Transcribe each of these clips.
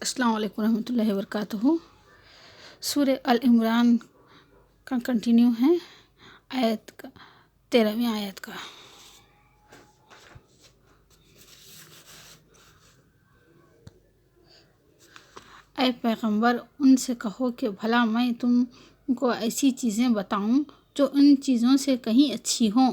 السلام علیکم ورحمۃ اللہ وبرکاتہ۔ سورہ ال-عمران کا کنٹینیو ہے آیت کا 13ویں آیت کا۔ اے پیغمبر ان سے کہو کہ بھلا میں تم کو ایسی چیزیں بتاؤں جو ان چیزوں سے کہیں اچھی ہوں۔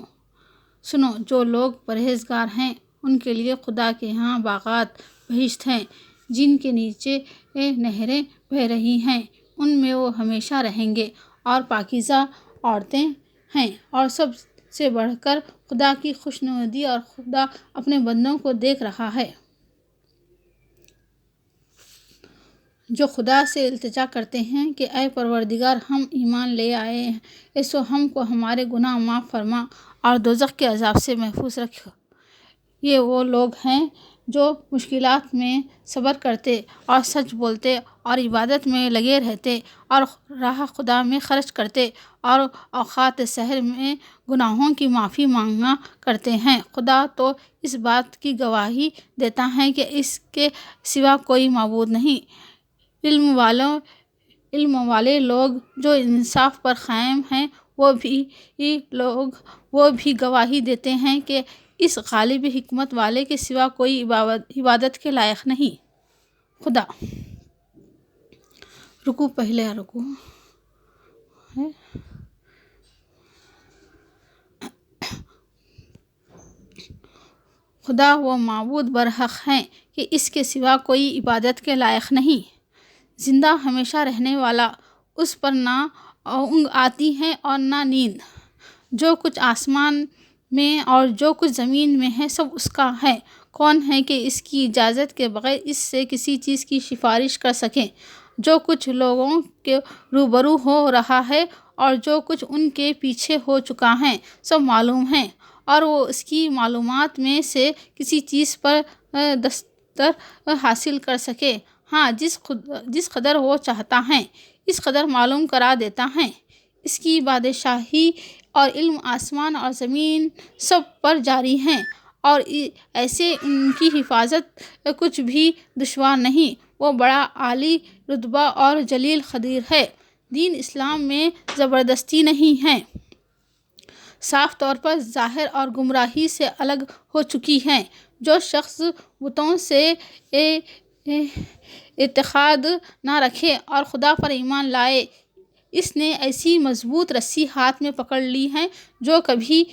سنو، جو لوگ پرہیزگار ہیں ان کے لیے خدا کے ہاں باغات بہشت ہیں جن کے نیچے نہریں بہہ رہی ہیں، ان میں وہ ہمیشہ رہیں گے، اور پاکیزہ عورتیں ہیں، اور سب سے بڑھ کر خدا کی خوشنودی، اور خدا اپنے بندوں کو دیکھ رہا ہے۔ جو خدا سے التجا کرتے ہیں کہ اے پروردگار، ہم ایمان لے آئے ہیں، سو ہم کو ہمارے گناہ معاف فرما اور دوزخ کے عذاب سے محفوظ رکھ۔ یہ وہ لوگ ہیں جو مشکلات میں صبر کرتے اور سچ بولتے اور عبادت میں لگے رہتے اور راہ خدا میں خرچ کرتے اور اوقات سحر میں گناہوں کی معافی مانگا کرتے ہیں۔ خدا تو اس بات کی گواہی دیتا ہے کہ اس کے سوا کوئی معبود نہیں۔ علم والے لوگ جو انصاف پر قائم ہیں وہ بھی گواہی دیتے ہیں کہ اس غالب حکمت والے کے سوا کوئی عبادت کے لائق نہیں۔ خدا پہلے رکوع ہے۔ خدا وہ معبود برحق ہے کہ اس کے سوا کوئی عبادت کے لائق نہیں۔ زندہ ہمیشہ رہنے والا، اس پر نہ اونگ آتی ہے اور نہ نیند۔ جو کچھ آسمان میں اور جو کچھ زمین میں ہے سب اس کا ہے۔ کون ہے کہ اس کی اجازت کے بغیر اس سے کسی چیز کی سفارش کر سکے؟ جو کچھ لوگوں کے روبرو ہو رہا ہے اور جو کچھ ان کے پیچھے ہو چکا ہے سب معلوم ہے، اور وہ اس کی معلومات میں سے کسی چیز پر دسترس حاصل کر سکے۔ ہاں، جس قدر وہ چاہتا ہے اس قدر معلوم کرا دیتا ہے۔ اس کی بادشاہی اور علم آسمان اور زمین سب پر جاری ہے، اور ایسے ان کی حفاظت کچھ بھی دشوار نہیں۔ وہ بڑا عالی رتبہ اور جلیل قدر ہے۔ دین اسلام میں زبردستی نہیں ہے۔ صاف طور پر ظاہر اور گمراہی سے الگ ہو چکی ہے۔ جو شخص بتوں سے اعتقاد نہ رکھے اور خدا پر ایمان لائے، اس نے ایسی مضبوط رسی ہاتھ میں پکڑ لی ہے جو کبھی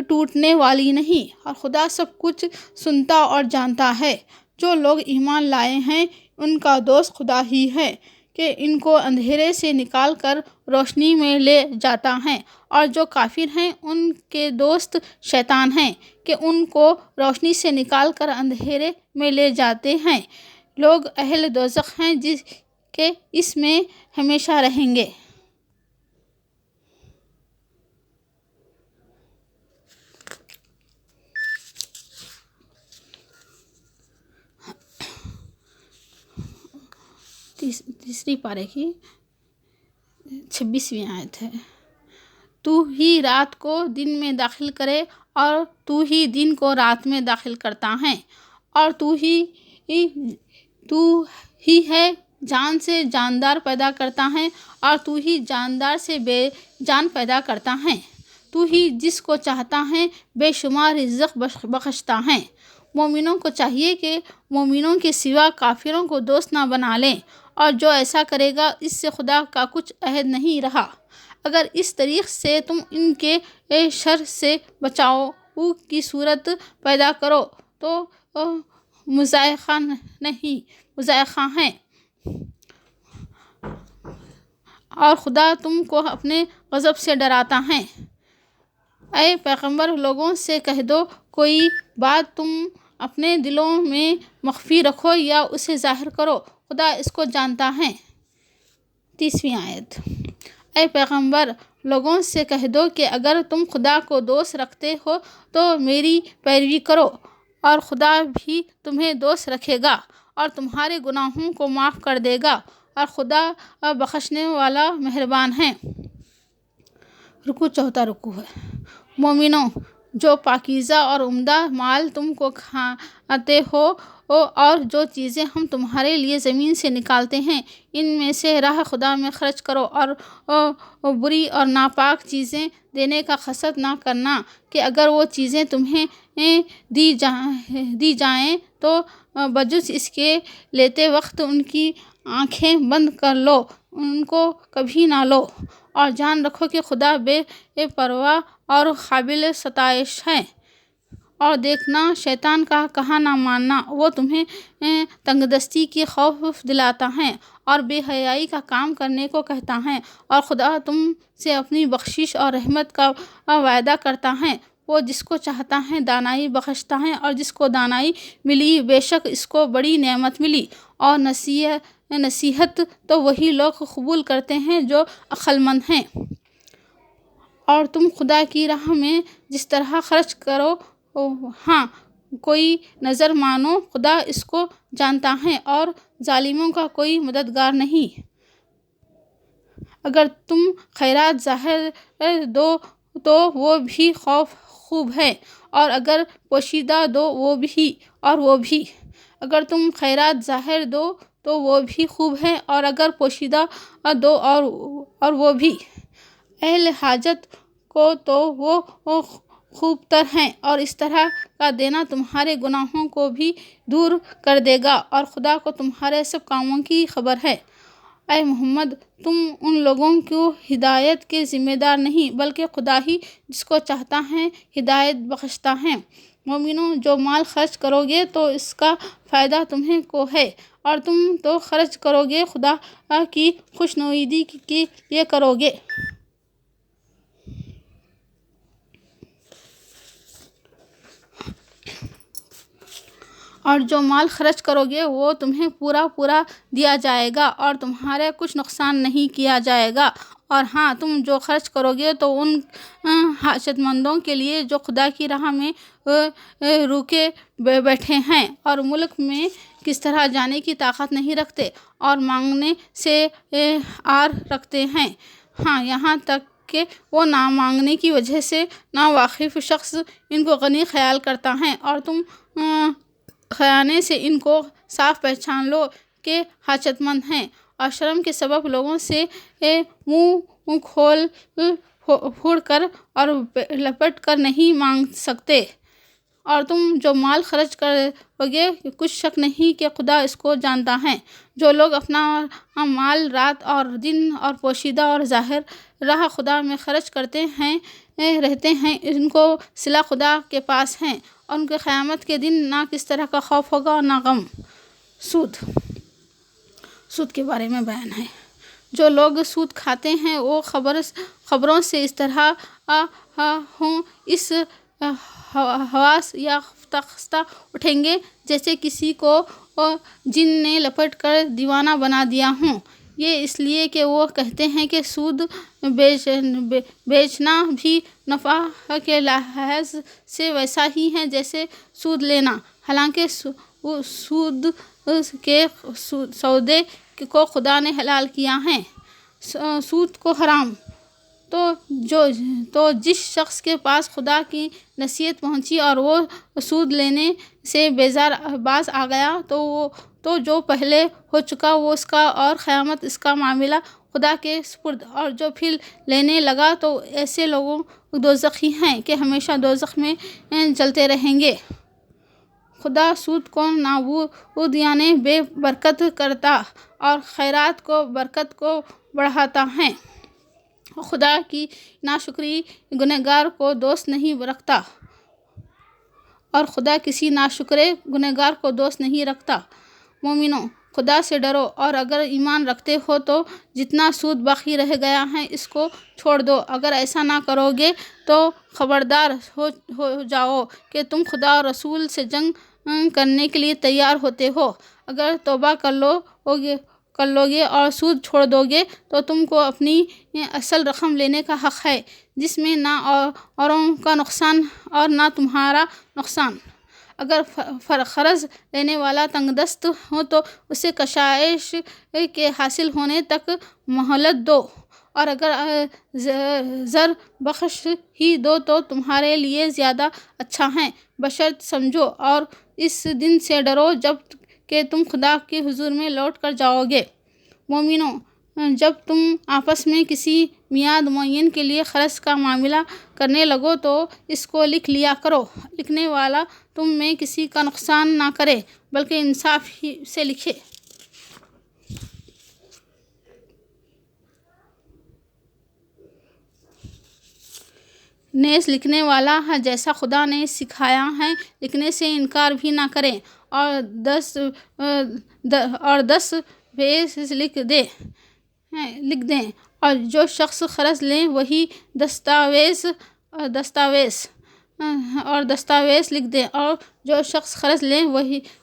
ٹوٹنے والی نہیں، اور خدا سب کچھ سنتا اور جانتا ہے۔ جو لوگ ایمان لائے ہیں ان کا دوست خدا ہی ہے کہ ان کو اندھیرے سے نکال کر روشنی میں لے جاتا ہے، اور جو کافر ہیں ان کے دوست شیطان ہیں کہ ان کو روشنی سے نکال کر اندھیرے میں لے جاتے ہیں۔ لوگ اہل دوزخ ہیں کہ اس میں ہمیشہ رہیں گے۔ تیسری پارے کی 26ویں آیت ہے۔ تو ہی رات کو دن میں داخل کرے اور تو ہی دن کو رات میں داخل کرتا ہے، اور تو ہی ہے جان سے جاندار پیدا کرتا ہے، اور تو ہی جاندار سے بے جان پیدا کرتا ہے۔ تو ہی جس کو چاہتا ہے بے شمار رزق بخشتا ہے۔ مومنوں کو چاہیے کہ مومنوں کے سوا کافروں کو دوست نہ بنا لیں، اور جو ایسا کرے گا اس سے خدا کا کچھ عہد نہیں رہا۔ اگر اس طریق سے تم ان کے شر سے بچاؤ کی صورت پیدا کرو تو مضائقہ ہے، اور خدا تم کو اپنے غضب سے ڈراتا ہے۔ اے پیغمبر، لوگوں سے کہہ دو، کوئی بات تم اپنے دلوں میں مخفی رکھو یا اسے ظاہر کرو، خدا اس کو جانتا ہے۔ 30ویں آیت۔ اے پیغمبر، لوگوں سے کہہ دو کہ اگر تم خدا کو دوست رکھتے ہو تو میری پیروی کرو، اور خدا بھی تمہیں دوست رکھے گا اور تمہارے گناہوں کو معاف کر دے گا، اور خدا بخشنے والا مہربان ہے۔ چوتھا رکوع ہے۔ مومنوں، جو پاکیزہ اور عمدہ مال تم کو کھاتے ہو اور جو چیزیں ہم تمہارے لیے زمین سے نکالتے ہیں ان میں سے راہ خدا میں خرچ کرو، اور بری اور ناپاک چیزیں دینے کا قصد نہ کرنا کہ اگر وہ چیزیں تمہیں دی جائیں تو بجز اس کے لیتے وقت ان کی آنکھیں بند کر لو، ان کو کبھی نہ لو، اور جان رکھو کہ خدا بے پرواہ اور قابل ستائش ہے۔ اور دیکھنا، شیطان کا کہا نہ ماننا، وہ تمہیں تنگ دستی کی خوف دلاتا ہے اور بے حیائی کا کام کرنے کو کہتا ہے، اور خدا تم سے اپنی بخشش اور رحمت کا وعدہ کرتا ہے۔ وہ جس کو چاہتا ہے دانائی بخشتا ہے، اور جس کو دانائی ملی بے شک اس کو بڑی نعمت ملی، اور نصیحت تو وہی لوگ قبول کرتے ہیں جو عقل مند ہیں۔ اور تم خدا کی راہ میں جس طرح خرچ کرو، ہاں کوئی نظر مانو، خدا اس کو جانتا ہے اور ظالموں کا کوئی مددگار نہیں۔ اگر تم خیرات ظاہر دو تو وہ بھی خوب ہے، اور اگر پوشیدہ دو وہ بھی۔ اگر تم خیرات ظاہر دو تو وہ بھی خوب ہے، اور اگر پوشیدہ دو اور وہ بھی۔ اہل حاجت کو تو وہ خوب تر ہیں، اور اس طرح کا دینا تمہارے گناہوں کو بھی دور کر دے گا، اور خدا کو تمہارے سب کاموں کی خبر ہے۔ اے محمد، تم ان لوگوں کو ہدایت کے ذمہ دار نہیں بلکہ خدا ہی جس کو چاہتا ہے ہدایت بخشتا ہے۔ مومنوں، جو مال خرچ کرو گے تو اس کا فائدہ تمہیں کو ہے، اور تم تو خرچ کرو گے خدا کی خوشنودی کے لیے کرو گے۔ اور جو مال خرچ کرو گے وہ تمہیں پورا دیا جائے گا، اور تمہارے کچھ نقصان نہیں کیا جائے گا۔ اور ہاں، تم جو خرچ کرو گے تو ان حاجت مندوں کے لیے جو خدا کی راہ میں روکے بیٹھے ہیں اور ملک میں کس طرح جانے کی طاقت نہیں رکھتے اور مانگنے سے عار رکھتے ہیں، ہاں یہاں تک کہ وہ نہ مانگنے کی وجہ سے ناواقف شخص ان کو غنی خیال کرتا ہے، اور تم خیانے سے ان کو صاف پہچان لو کہ حاجت مند ہیں، اور شرم کے سبب لوگوں سے منہ کھول پھوڑ کر اور لپٹ کر نہیں مانگ سکتے۔ اور تم جو مال خرچ کرو گے کچھ شک نہیں کہ خدا اس کو جانتا ہے۔ جو لوگ اپنا مال رات اور دن اور پوشیدہ اور ظاہر راہ خدا میں خرچ کرتے رہتے ہیں، ان کو صلہ خدا کے پاس ہے، اور ان کے قیامت کے دن نہ کس طرح کا خوف ہوگا اور نہ غم۔ سود کے بارے میں بیان ہے۔ جو لوگ سود کھاتے ہیں وہ خبروں سے اس طرح ہوں، اس حواس یا خستہ اٹھیں گے جیسے کسی کو جن نے لپٹ کر دیوانہ بنا دیا ہوں۔ یہ اس لیے کہ وہ کہتے ہیں کہ سود بیچنا بھی نفع کے لحاظ سے ویسا ہی ہے جیسے سود لینا، حالانکہ سود کے سودے کو خدا نے حلال کیا ہے۔ سود کو حرام تو جس شخص کے پاس خدا کی نصیحت پہنچی اور وہ سود لینے سے باز آ گیا تو جو پہلے ہو چکا وہ اس کا اور قیامت اس کا معاملہ خدا کے سپرد، اور جو پھر لینے لگا تو ایسے لوگ دوزخی ہیں کہ ہمیشہ دوزخ میں جلتے رہیں گے۔ خدا سود کو نابود یعنی بے برکت کرتا اور خیرات کو برکت کو بڑھاتا ہے۔ خدا کی ناشکری گنہگار کو دوست نہیں رکھتا، اور خدا کسی ناشکرے گنہگار کو دوست نہیں رکھتا۔ مومنوں، خدا سے ڈرو، اور اگر ایمان رکھتے ہو تو جتنا سود باقی رہ گیا ہے اس کو چھوڑ دو۔ اگر ایسا نہ کرو گے تو خبردار ہو جاؤ کہ تم خدا اور رسول سے جنگ کرنے کے لیے تیار ہوتے ہو۔ اگر توبہ کر لو گے اور سود چھوڑ دو گے تو تم کو اپنی اصل رقم لینے کا حق ہے، جس میں نہ اوروں کا نقصان اور نہ تمہارا نقصان۔ اگر قرض لینے والا تنگ دست ہو تو اسے کشائش کے حاصل ہونے تک مہلت دو، اور اگر زر بخش ہی دو تو تمہارے لیے زیادہ اچھا ہے، بشرط سمجھو اور اس دن سے ڈرو جب کہ تم خدا کے حضور میں لوٹ کر جاؤ گے۔ مومنو، جب تم آپس میں کسی میعاد معین کے لیے خرچ کا معاملہ کرنے لگو تو اس کو لکھ لیا کرو، لکھنے والا تم میں کسی کا نقصان نہ کرے بلکہ انصاف ہی سے لکھے۔ نیز لکھنے والا جیسا خدا نے سکھایا ہے لکھنے سے انکار بھی نہ کرے اور 10 پیج لکھ دیں اور جو شخص قرض لے وہی دستاویز لکھ دیں اور جو شخص قرض لے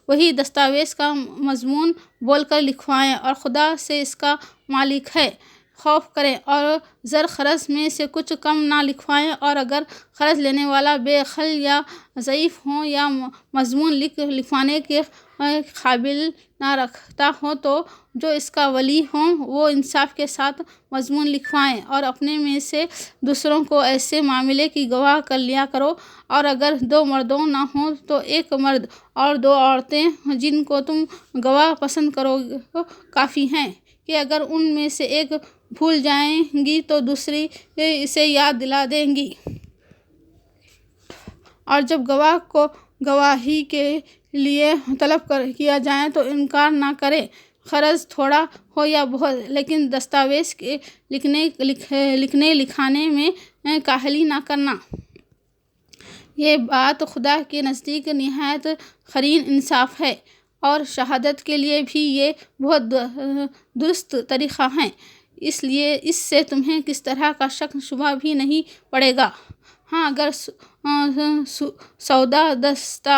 وہی دستاویز کا مضمون بول کر لکھوائیں اور خدا سے اس کا مالک ہے خوف کریں اور زر قرض میں سے کچھ کم نہ لکھوائیں، اور اگر قرض لینے والا بے خل یا ضعیف ہو یا مضمون لکھوانے کے قابل نہ رکھتا ہو تو جو اس کا ولی ہوں وہ انصاف کے ساتھ مضمون لکھوائیں اور اپنے میں سے دوسروں کو ایسے معاملے کی گواہ کر لیا کرو، اور اگر 2 مردوں نہ ہوں تو 1 مرد اور 2 عورتیں جن کو تم گواہ پسند کرو کافی ہیں کہ اگر ان میں سے ایک بھول جائیں گی تو دوسری اسے یاد دلا دیں گی۔ اور جب گواہ کو گواہی کے لیے طلب کیا جائے تو انکار نہ کرے، قرض تھوڑا ہو یا بہت، لیکن دستاویز کے لکھنے لکھانے میں کاہلی نہ کرنا۔ یہ بات خدا کے نزدیک نہایت قرین انصاف ہے اور شہادت کے لیے بھی یہ بہت درست طریقہ ہے، اس لیے اس سے تمہیں کس طرح کا شک شبہ بھی نہیں پڑے گا۔ ہاں، اگر سودا دست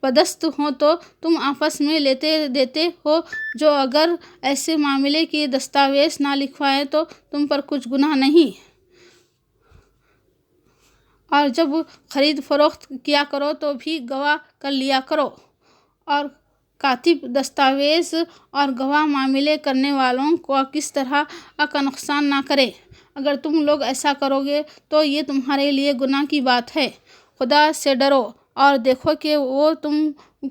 بدست ہو تو تم آپس میں لیتے دیتے ہو جو اگر ایسے معاملے کی دستاویز نہ لکھوائے تو تم پر کچھ گناہ نہیں۔ اور جب خرید فروخت کیا کرو تو بھی گواہ کر لیا کرو، اور کاتب دستاویز اور گواہ معاملے کرنے والوں کو کس طرح کا نقصان نہ کرے۔ اگر تم لوگ ایسا کرو گے تو یہ تمہارے لیے گناہ کی بات ہے۔ خدا سے ڈرو اور دیکھو کہ وہ تم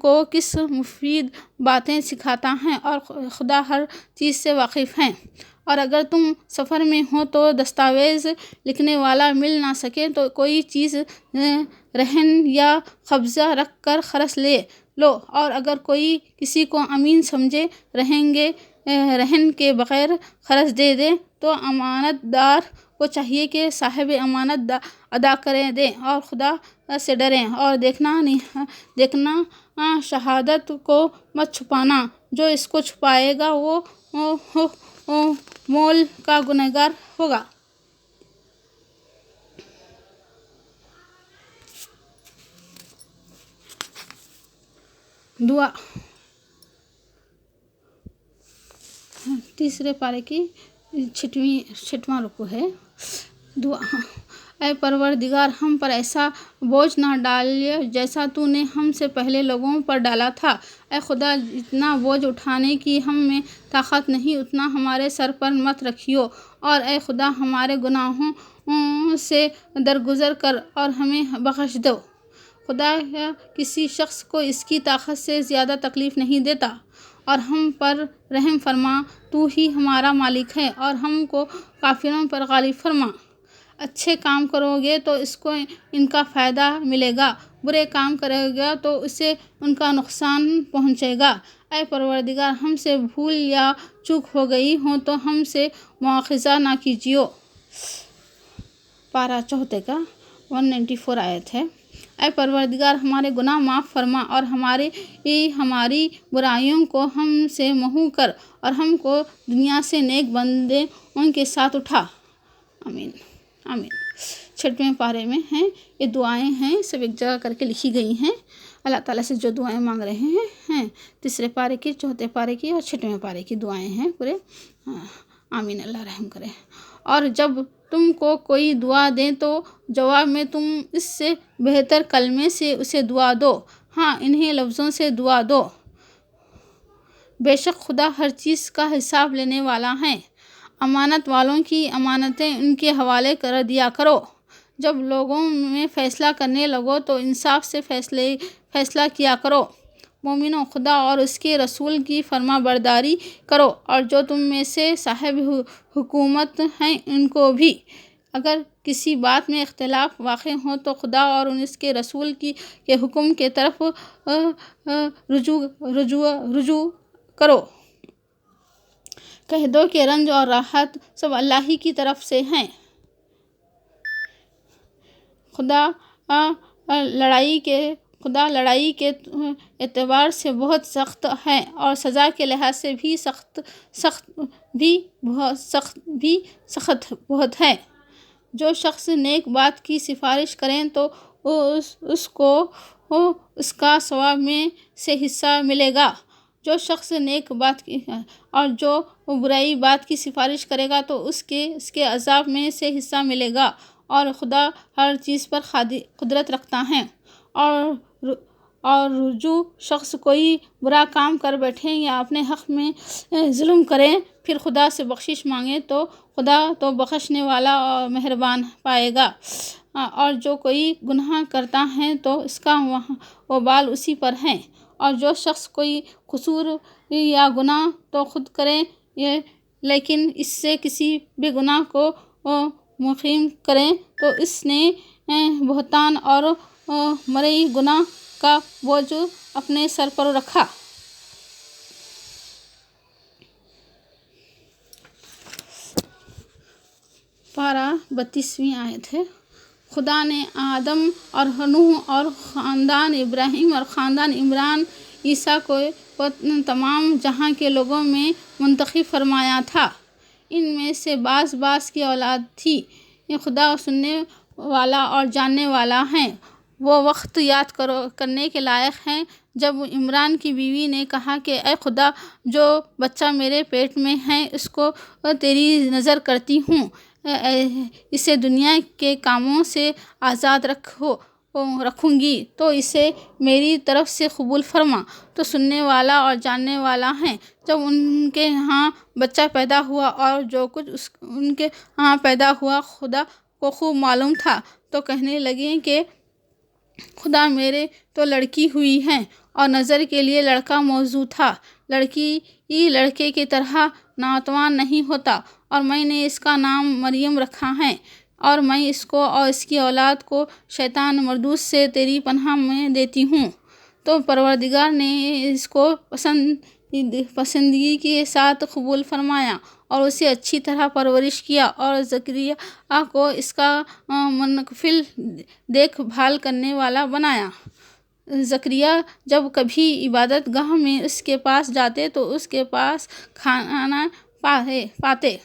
کو کس مفید باتیں سکھاتا ہے، اور خدا ہر چیز سے واقف ہے۔ اور اگر تم سفر میں ہو تو دستاویز لکھنے والا مل نہ سکے تو کوئی چیز رہن یا قبضہ رکھ کر قرض لے لو، اور اگر کوئی کسی کو امین سمجھے رہن کے بغیر قرض دے دے تو امانت دار کو چاہیے کہ صاحب امانت ادا کرے دیں اور خدا سے ڈریں اور دیکھنا شہادت کو مت چھپانا، جو اس کو چھپائے گا وہ مول کا گنہگار ہوگا۔ دعا۔ تیسرے پارے کی 6واں رکوع ہے۔ دعا۔ اے پروردگار، ہم پر ایسا بوجھ نہ ڈالیے جیسا تو نے ہم سے پہلے لوگوں پر ڈالا تھا۔ اے خدا، جتنا بوجھ اٹھانے کی ہم میں طاقت نہیں اتنا ہمارے سر پر مت رکھیو، اور اے خدا ہمارے گناہوں سے درگزر کر اور ہمیں بخش دو۔ خدا کسی شخص کو اس کی طاقت سے زیادہ تکلیف نہیں دیتا، اور ہم پر رحم فرما، تو ہی ہمارا مالک ہے اور ہم کو کافروں پر غالب فرما۔ اچھے کام کرو گے تو اس کو ان کا فائدہ ملے گا، برے کام کرے گا تو اسے ان کا نقصان پہنچے گا۔ اے پروردگار، ہم سے بھول یا چوک ہو گئی ہو تو ہم سے مواخذہ نہ کیجیو۔ پارہ 4 کا 194 آیت ہے۔ اے پروردگار، ہمارے گناہ معاف فرما اور ہماری برائیوں کو ہم سے محو کر اور ہم کو دنیا سے نیک بندے ان کے ساتھ اٹھا۔ آمین آمین۔ 6ویں پارے میں ہیں یہ دعائیں ہیں، سب ایک جگہ کر کے لکھی گئی ہیں، اللہ تعالیٰ سے جو دعائیں مانگ رہے ہیں، تیسرے پارے کی، 4 پارے کی اور 6ویں پارے کی دعائیں ہیں پورے۔ آمین، اللہ رحم کرے۔ اور جب تم کو کوئی دعا دیں تو جواب میں تم اس سے بہتر کلمے سے اسے دعا دو۔ ہاں، انہیں لفظوں سے دعا دو بے شک خدا ہر چیز کا حساب لینے والا ہے۔ امانت والوں کی امانتیں ان کے حوالے کر دیا کرو۔ جب لوگوں میں فیصلہ کرنے لگو تو انصاف سے فیصلہ کیا کرو۔ مومنوں، خدا اور اس کے رسول کی فرما برداری کرو، اور جو تم میں سے صاحب حکومت ہیں ان کو بھی۔ اگر کسی بات میں اختلاف واقع ہو تو خدا اور اس کے رسول کے حکم کے طرف رجوع کرو۔ کہہ دو کہ رنج اور راحت سب اللہ ہی کی طرف سے ہیں۔ خدا لڑائی کے اعتبار سے بہت سخت ہے اور سزا کے لحاظ سے بھی سخت بہت ہے۔ جو شخص نیک بات کی سفارش کریں تو اس کو اس کا ثواب میں سے حصہ ملے گا۔ جو شخص نیک بات کی اور جو برائی بات کی سفارش کرے گا تو اس کے عذاب میں سے حصہ ملے گا، اور خدا ہر چیز پر قدرت رکھتا ہے۔ اور جو شخص کوئی برا کام کر بیٹھے یا اپنے حق میں ظلم کرے پھر خدا سے بخشش مانگے تو خدا تو بخشنے والا اور مہربان پائے گا، اور جو کوئی گناہ کرتا ہے تو اس کا وبال اسی پر ہے۔ اور جو شخص کوئی قصور یا گناہ تو خود کرے لیکن اس سے کسی بھی گناہ کو مقیم کرے تو اس نے بہتان اور مرئی گناہ کا بوجھ اپنے سر پر رکھا۔ پارہ 32ویں آیت ہے۔ خدا نے آدم اور نوح اور خاندان ابراہیم اور خاندان عمران عیسیٰ کو تمام جہاں کے لوگوں میں منتخب فرمایا تھا۔ ان میں سے بعض کی اولاد تھی۔ خدا سننے والا اور جاننے والا ہے۔ وہ وقت یاد کرنے کے لائق ہے جب عمران کی بیوی نے کہا کہ اے خدا، جو بچہ میرے پیٹ میں ہے اس کو تیری نذر کرتی ہوں، اسے دنیا کے کاموں سے آزاد رکھوں گی تو اسے میری طرف سے قبول فرما۔ تو سننے والا اور جاننے والا ہے۔ جب ان کے ہاں بچہ پیدا ہوا اور جو کچھ ان کے ہاں پیدا ہوا خدا کو خوب معلوم تھا، تو کہنے لگے کہ خدا میرے تو لڑکی ہوئی ہے، اور نظر کے لیے لڑکا موزوں تھا۔ لڑکی لڑکے کی طرح ناتوان نہیں ہوتا، اور میں نے اس کا نام مریم رکھا ہے، اور میں اس کو اور اس کی اولاد کو شیطان مردود سے تیری پناہ میں دیتی ہوں۔ تو پروردگار نے اس کو پسندیدگی کے ساتھ قبول فرمایا اور اسے اچھی طرح پرورش کیا، اور زکریا کو اس کا منکفل دیکھ بھال کرنے والا بنایا۔ زکریا جب کبھی عبادت گاہ میں اس کے پاس جاتے تو اس کے پاس کھانا پاتے۔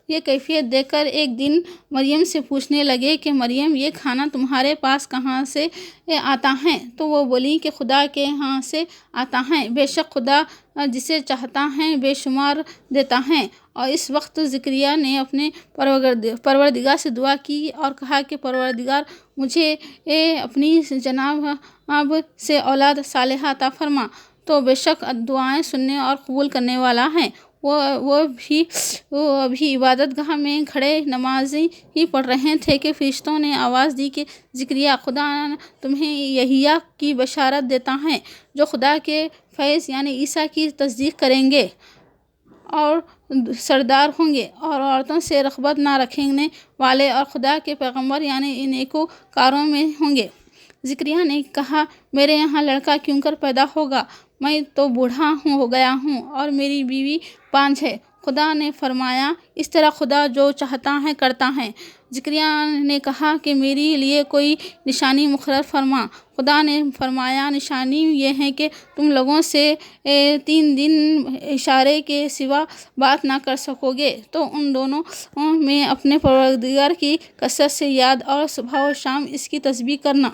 یہ کیفیت دیکھ کر ایک دن مریم سے پوچھنے لگے کہ مریم، یہ کھانا تمہارے پاس کہاں سے آتا ہے؟ تو وہ بولی کہ خدا کے ہاں سے آتا ہے، بے شک خدا جسے چاہتا ہے بے شمار دیتا ہے۔ اور اس وقت زکریا نے اپنے پروردگار سے دعا کی اور کہا کہ پروردگار، مجھے اپنی جناب سے اولاد صالحہ عطا فرما۔ تو بے شک دعائیں سننے اور قبول کرنے والا ہے۔ وہ ابھی عبادت گاہ میں کھڑے نماز ہی پڑھ رہے تھے کہ فرشتوں نے آواز دی کہ زکریا، خدا تمہیں یحییٰ کی بشارت دیتا ہے، جو خدا کے فیض یعنی عیسیٰ کی تصدیق کریں گے اور سردار ہوں گے، اور عورتوں سے رغبت نہ رکھنے والے اور خدا کے پیغمبر یعنی نیکو کاروں میں ہوں گے۔ زکریا نے کہا، میرے یہاں لڑکا کیوں کر پیدا ہوگا؟ میں تو بوڑھا ہو گیا ہوں اور میری بیوی بانجھ ہے۔ خدا نے فرمایا، اس طرح خدا جو چاہتا ہے کرتا ہے۔ زکریا نے کہا کہ میرے لیے کوئی نشانی مقرر فرما۔ خدا نے فرمایا، نشانی یہ ہے کہ تم لوگوں سے 3 دن اشارے کے سوا بات نہ کر سکو گے، تو ان دونوں میں اپنے پروردگار کی کثرت سے یاد اور صبح و شام اس کی تسبیح کرنا۔